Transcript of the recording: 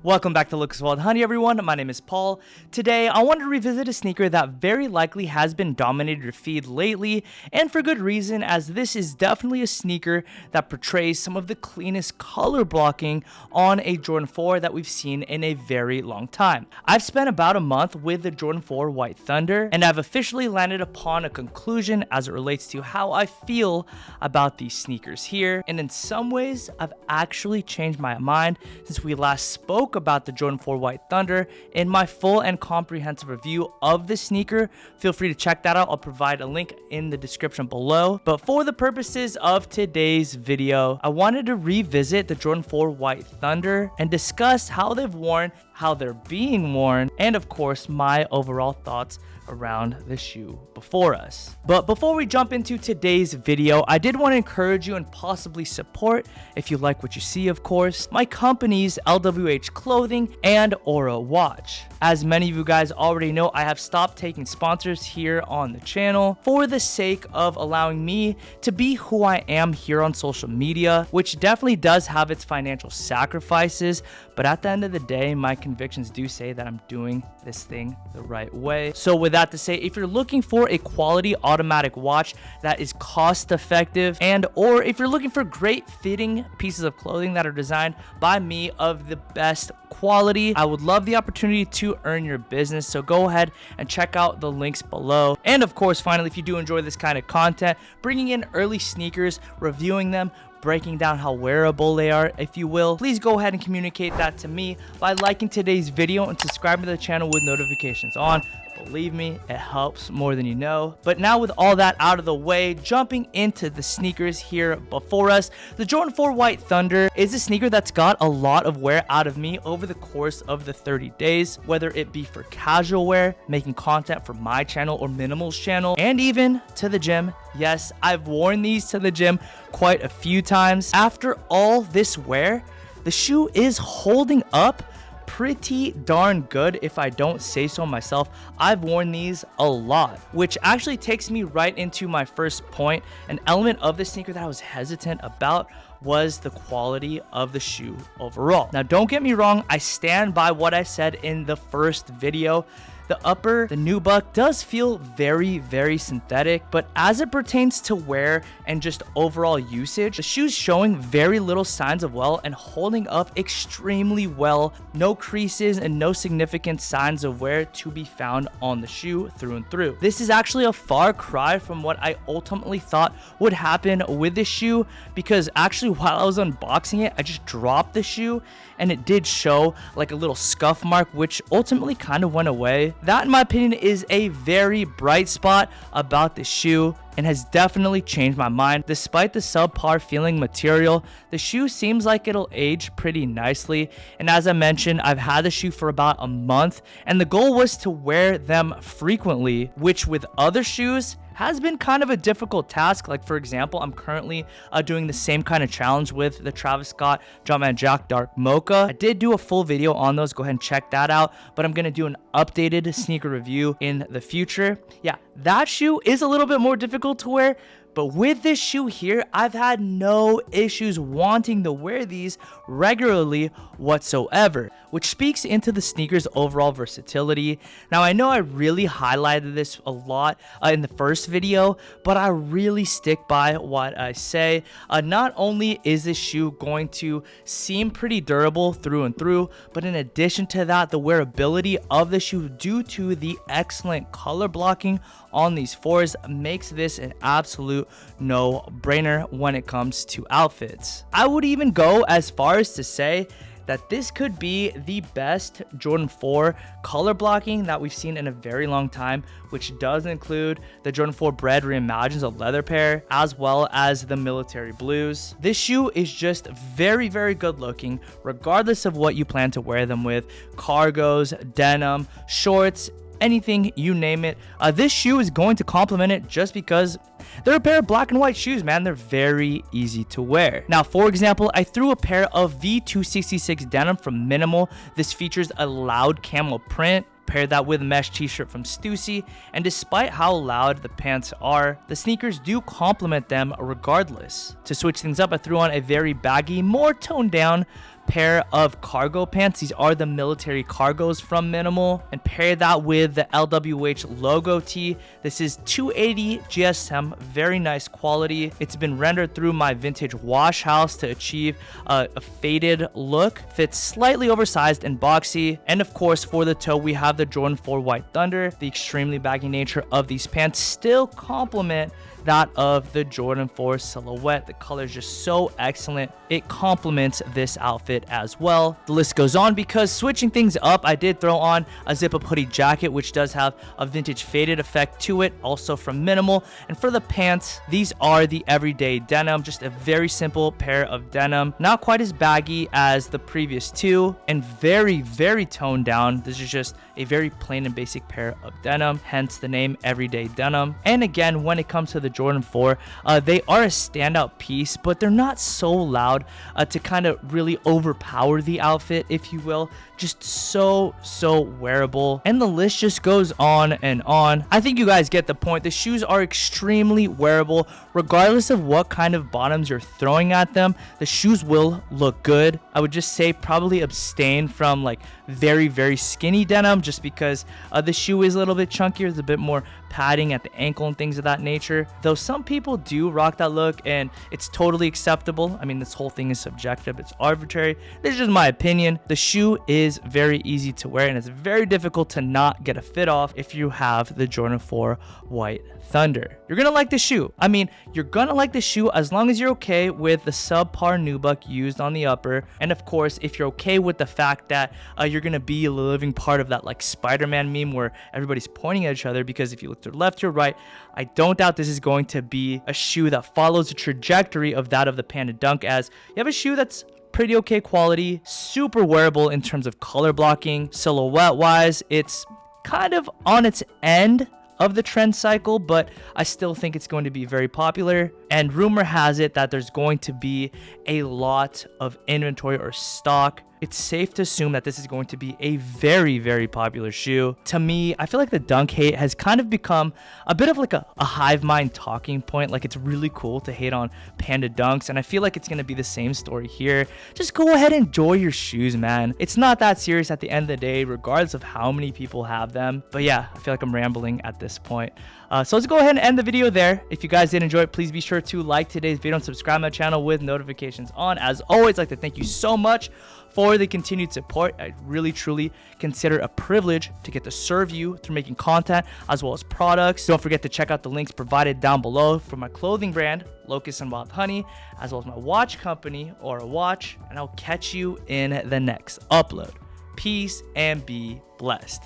Welcome back to Locust&WildHoney, everyone. My name is Paul. Today, I want to revisit a sneaker that very likely has been dominating your feed lately, and for good reason, as this is definitely a sneaker that portrays some of the cleanest color blocking on a Jordan 4 that we've seen in a very long time. I've spent about a month with the Jordan 4 White Thunder, and I've officially landed upon a conclusion as it relates to how I feel about these sneakers here, and in some ways, I've actually changed my mind since we last spoke about the Jordan 4 White Thunder in my full and comprehensive review of the sneaker. Feel free to check that out. I'll provide a link in the description below. But for the purposes of today's video, I wanted to revisit the Jordan 4 White Thunder and discuss how they've worn, how they're being worn, and of course, my overall thoughts around the shoe before us. But before we jump into today's video, I did want to encourage you and possibly support, if you like what you see, of course, my companies LWH Clothing and Aura Watch. As many of you guys already know, I have stopped taking sponsors here on the channel for the sake of allowing me to be who I am here on social media, which definitely does have its financial sacrifices, but at the end of the day, my convictions do say that I'm doing this thing the right way. So with that to say, if you're looking for a quality automatic watch that is cost effective, and or if you're looking for great fitting pieces of clothing that are designed by me of the best quality, I would love the opportunity to earn your business. So go ahead and check out the links below. And of course, finally, if you do enjoy this kind of content, bringing in early sneakers, reviewing them, breaking down how wearable they are, if you will, please go ahead and communicate that to me by liking today's video and subscribing to the channel with notifications on. Believe me, it helps more than you know. But now with all that out of the way, jumping into the sneakers here before us, the Jordan 4 White Thunder is a sneaker that's got a lot of wear out of me over the course of the 30 days, whether it be for casual wear, making content for my channel or Minimal's channel, and even to the gym. Yes, I've worn these to the gym quite a few times. After all this wear, the shoe is holding up pretty darn good, if I don't say so myself. I've worn these a lot, which actually takes me right into my first point. An element of the sneaker that I was hesitant about was the quality of the shoe overall. Now, don't get me wrong, I stand by what I said in the first video. The upper, the nubuck, does feel very, very synthetic, but as it pertains to wear and just overall usage, the shoe's showing very little signs of wear and holding up extremely well. No creases and no significant signs of wear to be found on the shoe through and through. This is actually a far cry from what I ultimately thought would happen with this shoe, because actually while I was unboxing it, I just dropped the shoe and it did show like a little scuff mark, which ultimately kind of went away. That, in my opinion, is a very bright spot about the shoe and has definitely changed my mind. Despite the subpar feeling material, the shoe seems like it'll age pretty nicely. And as I mentioned, I've had the shoe for about a month, and the goal was to wear them frequently, which with other shoes has been kind of a difficult task. Like, for example, I'm currently doing the same kind of challenge with the Travis Scott Jumpman Jack Dark Mocha. I did do a full video on those. Go ahead and check that out. But I'm going to do an updated sneaker review in the future. Yeah, that shoe is a little bit more difficult to wear. But with this shoe here, I've had no issues wanting to wear these regularly whatsoever, which speaks into the sneaker's overall versatility. Now, I know I really highlighted this a lot in the first video, but I really stick by what I say. Not only is this shoe going to seem pretty durable through and through, but in addition to that, the wearability of the shoe due to the excellent color blocking on these fours makes this an absolute no-brainer when it comes to outfits. I would even go as far as to say that this could be the best Jordan 4 color blocking that we've seen in a very long time, which does include the Jordan 4 Bred Reimagines, a leather pair, as well as the military blues. This shoe is just very, very good looking, regardless of what you plan to wear them with. Cargos, denim, shorts, anything, you name it. This shoe is going to complement it just because they're a pair of black and white shoes, man. They're very easy to wear. Now, for example, I threw a pair of V266 denim from Minimal. This features a loud camel print. Pair that with a mesh t-shirt from Stussy, and despite how loud the pants are, the sneakers do complement them regardless. To switch things up, I threw on a very baggy, more toned down pair of cargo pants. These are the military cargos from Minimal, and pair that with the LWH logo tee. This is 280 GSM, very nice quality. It's been rendered through my vintage wash house to achieve a faded look. Fits slightly oversized and boxy. And of course, for the toe, we have the Jordan 4 White Thunder. The extremely baggy nature of these pants still complement that of the Jordan 4 silhouette. The color is just so excellent. It complements this outfit as well. The list goes on because switching things up, I did throw on a zip-up hoodie jacket, which does have a vintage faded effect to it, also from Minimal. And for the pants, these are the everyday denim, just a very simple pair of denim, not quite as baggy as the previous two, and very, very toned down. This is just a very plain and basic pair of denim, hence the name everyday denim. And again, when it comes to the Jordan 4, they are a standout piece, but they're not so loud to kind of really overpower the outfit, if you will. Just so wearable, and the list just goes on and on. I think you guys get the point. The shoes are extremely wearable regardless of what kind of bottoms you're throwing at them. The shoes will look good. I would just say probably abstain from like very skinny denim, just because the shoe is a little bit chunkier. There's a bit more padding at the ankle and things of that nature, though some people do rock that look, and it's totally acceptable. I mean, this whole thing is subjective, it's arbitrary. This is just my opinion. The shoe is very easy to wear, and it's very difficult to not get a fit off if you have the Jordan 4 White Thunder. You're gonna like the shoe. I mean, you're gonna like the shoe as long as you're okay with the subpar nubuck used on the upper, and of course, if you're okay with the fact that you're gonna be a living part of that like Spider-Man meme where everybody's pointing at each other, because if you look to the left or right, I don't doubt this is going to be a shoe that follows the trajectory of that of the Panda Dunk, as you have a shoe that's pretty okay quality, super wearable in terms of color blocking. Silhouette wise, it's kind of on its end of the trend cycle, but I still think it's going to be very popular. And rumor has it that there's going to be a lot of inventory or stock. It's safe to assume that this is going to be a very popular shoe. To me, I feel like the dunk hate has kind of become a bit of like a hive mind talking point. Like, it's really cool to hate on Panda Dunks, and I feel like it's going to be the same story here. Just go ahead and enjoy your shoes, man. It's not that serious at the end of the day, regardless of how many people have them. But yeah, I feel like I'm rambling at this point. So let's go ahead and end the video there. If you guys did enjoy it, please be sure to like today's video and subscribe to my channel with notifications on. As always, I'd like to thank you so much for the continued support. I really truly consider it a privilege to get to serve you through making content as well as products. Don't forget to check out the links provided down below for my clothing brand, Locust&WildHoney, as well as my watch company, Aura Watch, and I'll catch you in the next upload. Peace and be blessed.